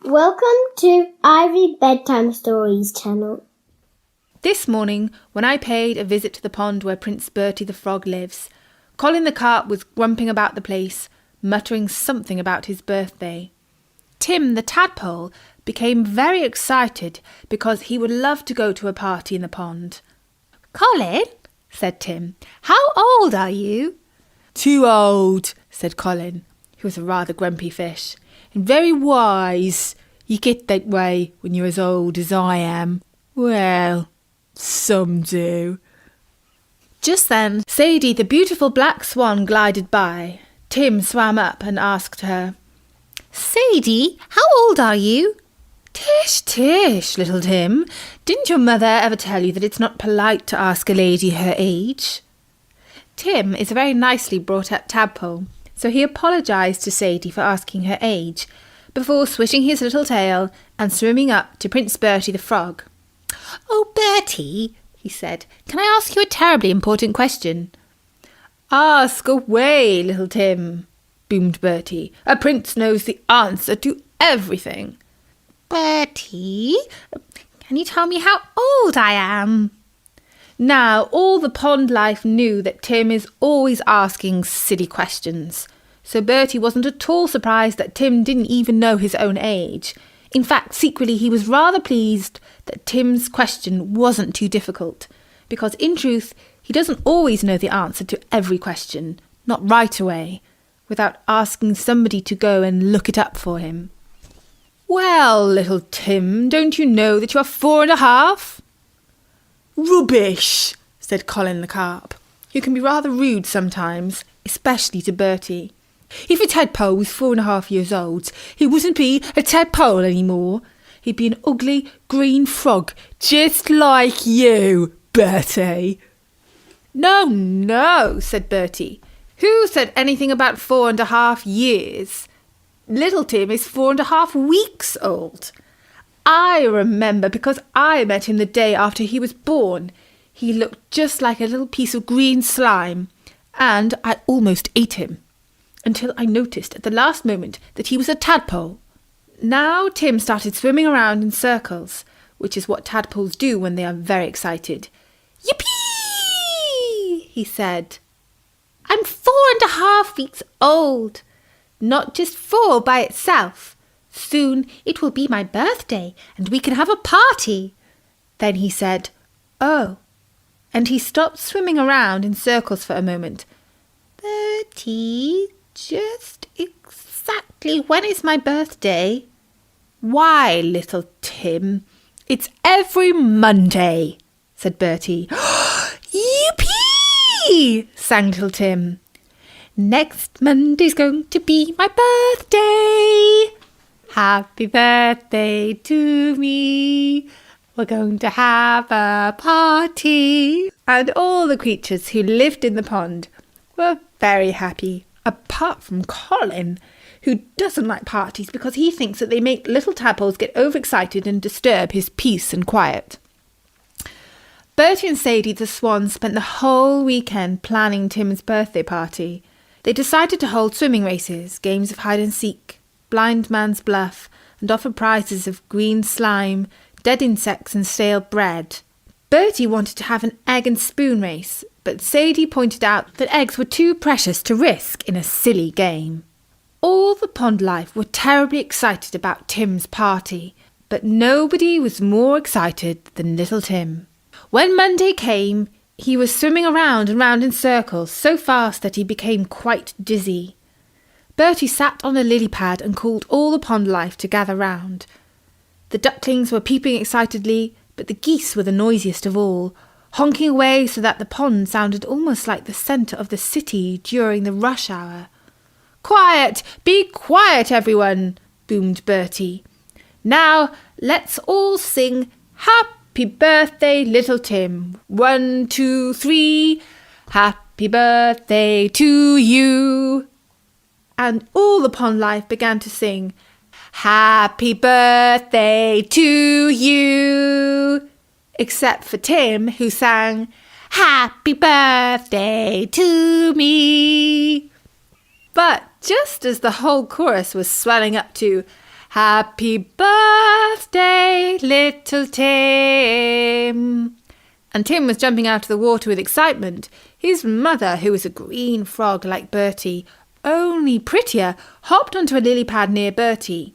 Welcome to iRead Bedtime Stories channel. This morning, when I paid a visit to the pond where Prince Bertie the Frog lives, Colin the Carp was grumping about the place, muttering something about his birthday. Tim the Tadpole became very excited because he would love to go to a party in the pond. "Colin," said Tim, "how old are you?" "Too old," said Colin, who was a rather grumpy fish, "and very wise. You get that way when you're as old as I am." "Well, some do." Just then, Sadie, the beautiful black swan, glided by. Tim swam up and asked her, "Sadie, how old are you?" "Tish, tish, little Tim. Didn't your mother ever tell you that it's not polite to ask a lady her age?" Tim is a very nicely brought-up tadpole, so he apologised to Sadie for asking her age, before swishing his little tail and swimming up to Prince Bertie the Frog. "Oh, Bertie," he said, "can I ask you a terribly important question?" "Ask away, little Tim," boomed Bertie. "A prince knows the answer to everything." "Bertie, can you tell me how old I am?" Now, all the pond life knew that Tim is always asking silly questions, so Bertie wasn't at all surprised that Tim didn't even know his own age. In fact, secretly he was rather pleased that Tim's question wasn't too difficult, because in truth he doesn't always know the answer to every question, not right away, without asking somebody to go and look it up for him. "Well, little Tim, don't you know that you are 4.5? "Rubbish," said Colin the Carp, who can be rather rude sometimes, especially to Bertie. "If a tadpole was 4.5 years old, he wouldn't be a tadpole anymore. He'd be an ugly green frog, just like you, Bertie." No, said Bertie. "Who said anything about 4.5 years? Little Tim is 4.5 weeks old. I remember because I met him the day after he was born. He looked just like a little piece of green slime, and I almost ate him, until I noticed at the last moment that he was a tadpole." Now Tim started swimming around in circles, which is what tadpoles do when they are very excited. "Yippee!" he said. "I'm 4.5 weeks old. Not just 4 by itself. Soon it will be my birthday and we can have a party." Then he said, "Oh," and he stopped swimming around in circles for a moment. "Bertie, just exactly when is my birthday?" "Why, little Tim, it's every Monday," said Bertie. "Yippee!" sang little Tim. "Next Monday's going to be my birthday. Happy birthday to me. We're going to have a party." And all the creatures who lived in the pond were very happy, apart from Colin, who doesn't like parties because he thinks that they make little tadpoles get overexcited and disturb his peace and quiet. Bertie and Sadie the Swan spent the whole weekend planning Tim's birthday party. They decided to hold swimming races, games of hide and seek, blind man's bluff, and offer prizes of green slime, dead insects and stale bread. Bertie wanted to have an egg and spoon race, but Sadie pointed out that eggs were too precious to risk in a silly game. All the pond life were terribly excited about Tim's party, but nobody was more excited than little Tim. When Monday came, he was swimming around and round in circles so fast that he became quite dizzy. Bertie sat on a lily pad and called all the pond life to gather round. The ducklings were peeping excitedly, but the geese were the noisiest of all, honking away so that the pond sounded almost like the centre of the city during the rush hour. "Quiet! Be quiet, everyone!" boomed Bertie. "Now let's all sing Happy Birthday, little Tim. 1, 2, 3. Happy birthday to you." And all the pond life began to sing, "Happy birthday to you," except for Tim, who sang, "Happy birthday to me." But just as the whole chorus was swelling up to Happy birthday, little Tim. And Tim was jumping out of the water with excitement. His mother, who was a green frog like Bertie, only prettier, hopped onto a lily pad near Bertie.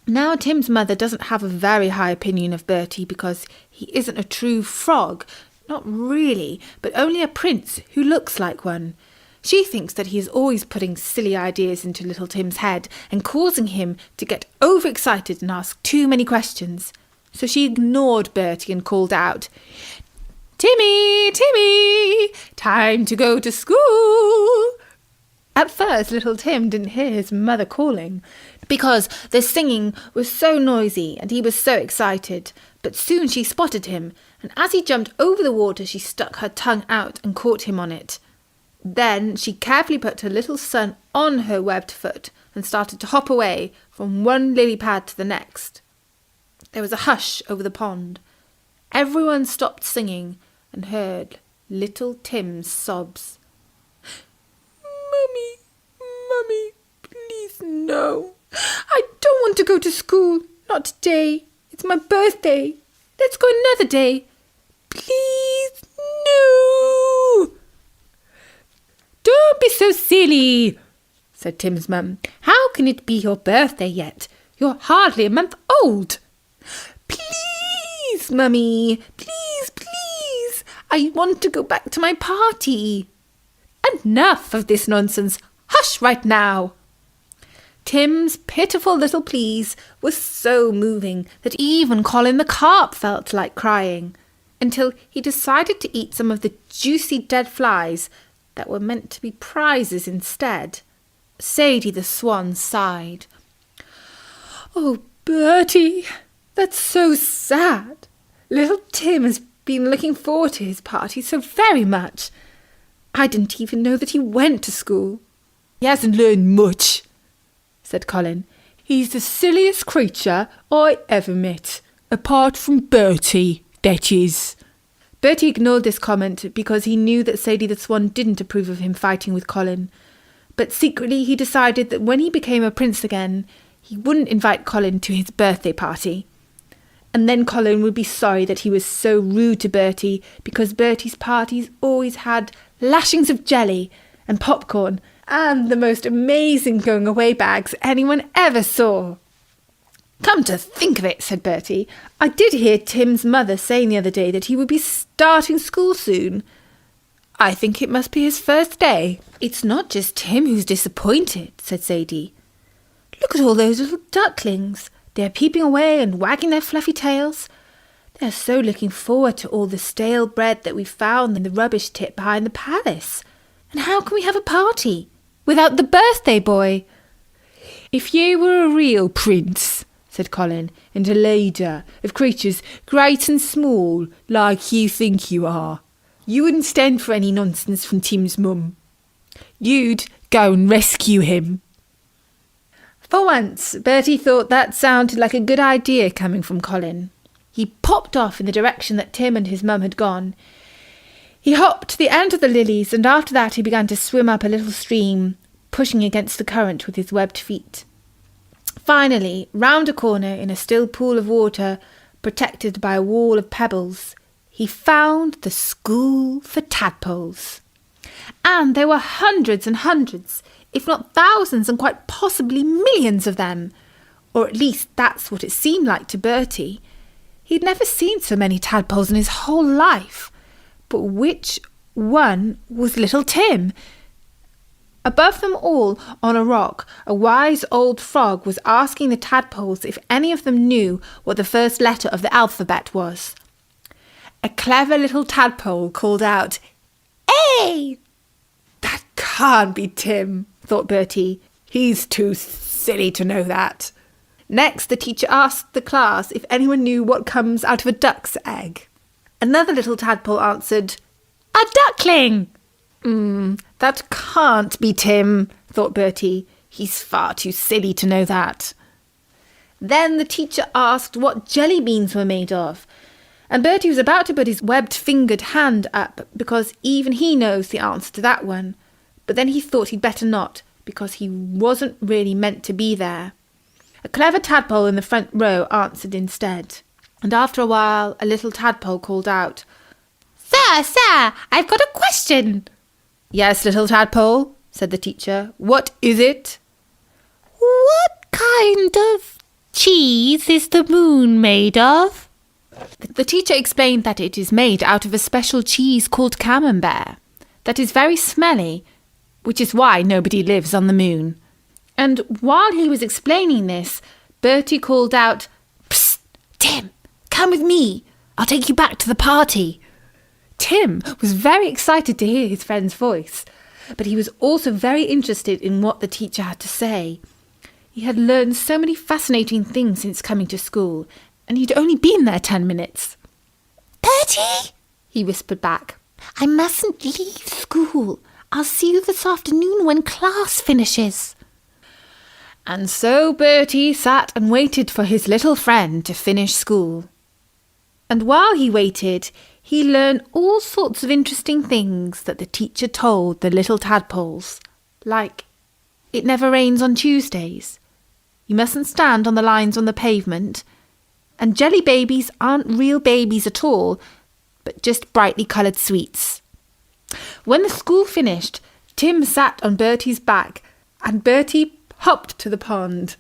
Now Tim's mother doesn't have a very high opinion of Bertie because he isn't a true frog. Not really, but only a prince who looks like one. She thinks that he is always putting silly ideas into little Tim's head and causing him to get overexcited and ask too many questions. So she ignored Bertie and called out, "Timmy, Timmy, time to go to school." At first, little Tim didn't hear his mother calling because the singing was so noisy and he was so excited. But soon she spotted him, and as he jumped over the water, she stuck her tongue out and caught him on it. Then she carefully put her little son on her webbed foot and started to hop away from one lily pad to the next. There was a hush over the pond. Everyone stopped singing and heard little Tim's sobs. "Mummy, Mummy, please no. I don't want to go to school. Not today. It's my birthday. Let's go another day. Please, no." "Don't be so silly," said Tim's mum. "How can it be your birthday yet? You're hardly a month old." "Please, Mummy, please, please. I want to go back to my party." "Enough of this nonsense. Hush right now." Tim's pitiful little pleas was so moving that even Colin the carp felt like crying, until he decided to eat some of the juicy dead flies that were meant to be prizes instead. Sadie the swan sighed. "Oh, Bertie, that's so sad. Little Tim has been looking forward to his party so very much. I didn't even know that he went to school." "He hasn't learned much," said Colin. "He's the silliest creature I ever met, apart from Bertie, that is." Bertie ignored this comment because he knew that Sadie the Swan didn't approve of him fighting with Colin. But secretly he decided that when he became a prince again, he wouldn't invite Colin to his birthday party. And then Colin would be sorry that he was so rude to Bertie, because Bertie's parties always had lashings of jelly and popcorn and the most amazing going-away bags anyone ever saw. "Come to think of it," said Bertie, "I did hear Tim's mother saying the other day that he would be starting school soon. I think it must be his first day." "It's not just Tim who's disappointed," said Sadie. "Look at all those little ducklings. They're peeping away and wagging their fluffy tails. They're so looking forward to all the stale bread that we found in the rubbish tip behind the palace. And how can we have a party without the birthday boy?" "If you were a real prince," said Colin, "and a leader of creatures great and small like you think you are, you wouldn't stand for any nonsense from Tim's mum. You'd go and rescue him." For once, Bertie thought that sounded like a good idea coming from Colin. He popped off in the direction that Tim and his mum had gone. He hopped to the end of the lilies, and after that he began to swim up a little stream, pushing against the current with his webbed feet. Finally, round a corner in a still pool of water, protected by a wall of pebbles, he found the school for tadpoles. And there were hundreds and hundreds, if not thousands and quite possibly millions of them. Or at least that's what it seemed like to Bertie. He'd never seen so many tadpoles in his whole life. But which one was little Tim? Above them all, on a rock, a wise old frog was asking the tadpoles if any of them knew what the first letter of the alphabet was. A clever little tadpole called out, "A!" "That can't be Tim," thought Bertie. "He's too silly to know that." Next, the teacher asked the class if anyone knew what comes out of a duck's egg. Another little tadpole answered, "A duckling!" That can't be Tim," thought Bertie. "He's far too silly to know that." Then the teacher asked what jelly beans were made of, and Bertie was about to put his webbed-fingered hand up because even he knows the answer to that one. But then he thought he'd better not, because he wasn't really meant to be there. A clever tadpole in the front row answered instead. And after a while, a little tadpole called out, Sir, I've got a question. Yes, little tadpole, said the teacher. What is it? What kind of cheese is the moon made of? The teacher explained that it is made out of a special cheese called camembert that is very smelly, which is why nobody lives on the moon. And while he was explaining this, Bertie called out, Psst, Tim, come with me. I'll take you back to the party. Tim was very excited to hear his friend's voice, but he was also very interested in what the teacher had to say. He had learned so many fascinating things since coming to school, and he'd only been there 10 minutes. Bertie, he whispered back, I mustn't leave school. I'll see you this afternoon when class finishes. And so Bertie sat and waited for his little friend to finish school. And while he waited, he learned all sorts of interesting things that the teacher told the little tadpoles, like it never rains on Tuesdays, you mustn't stand on the lines on the pavement, and jelly babies aren't real babies at all, but just brightly coloured sweets. When the school finished, Tim sat on Bertie's back, and Bertie hopped to the pond.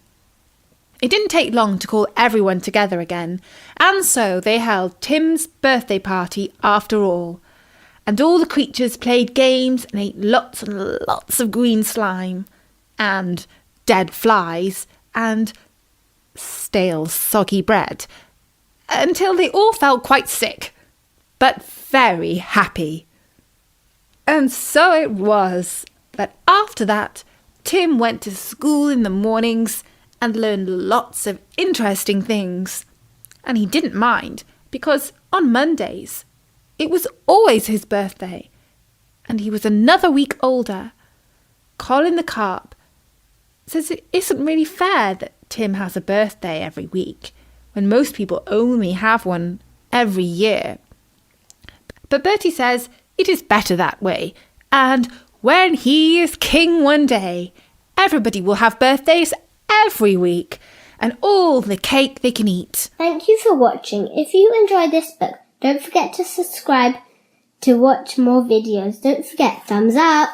It didn't take long to call everyone together again, and so they held Tim's birthday party after all. And all the creatures played games and ate lots and lots of green slime, and dead flies, and stale soggy bread, until they all felt quite sick, but very happy. And so it was that after that, Tim went to school in the mornings and learned lots of interesting things. And he didn't mind, because on Mondays, it was always his birthday, and he was another week older. Colin the carp says it isn't really fair that Tim has a birthday every week, when most people only have one every year. But Bertie says it is better that way, and when he is king one day, everybody will have birthdays every week, and all the cake they can eat. Thank you for watching. If you enjoyed this book, don't forget to subscribe to watch more videos. Don't forget, thumbs up.